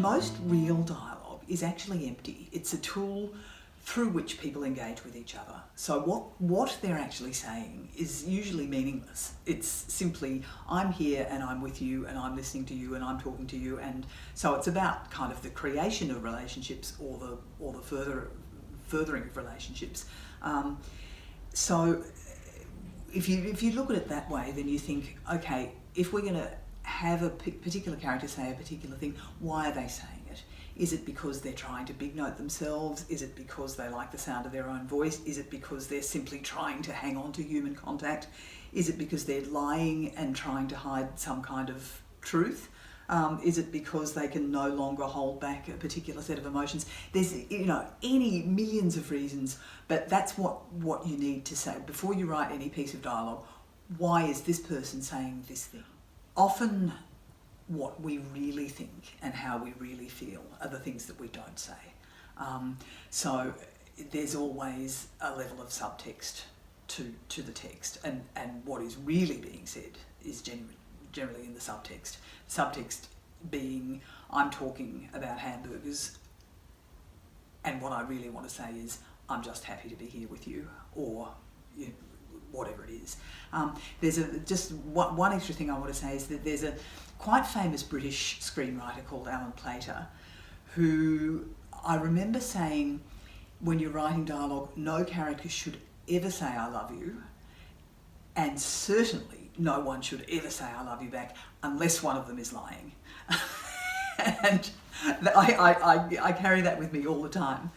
most real dialogue is actually empty. It's a tool through which people engage with each other. So what they're actually saying is usually meaningless. It's simply, I'm here and I'm with you and I'm listening to you and I'm talking to you, and so it's about kind of the creation of relationships or the furthering of relationships. So if you look at it that way, then you think, okay, if we're going to have a particular character say a particular thing, why are they saying it? Is it because they're trying to big note themselves? Is it because they like the sound of their own voice? Is it because they're simply trying to hang on to human contact? Is it because they're lying and trying to hide some kind of truth? Is it because they can no longer hold back a particular set of emotions? There's, any millions of reasons, but that's what you need to say before you write any piece of dialogue. Why is this person saying this thing? Often what we really think and how we really feel are the things that we don't say. So there's always a level of subtext to the text, and what is really being said is generally in the subtext. Subtext being, I'm talking about hamburgers, and what I really want to say is, I'm just happy to be here with you, or whatever it is. There's just one extra thing I want to say is that there's a quite famous British screenwriter called Alan Plater, who I remember saying, when you're writing dialogue, no character should ever say I love you, and certainly no one should ever say I love you back unless one of them is lying. And I carry that with me all the time.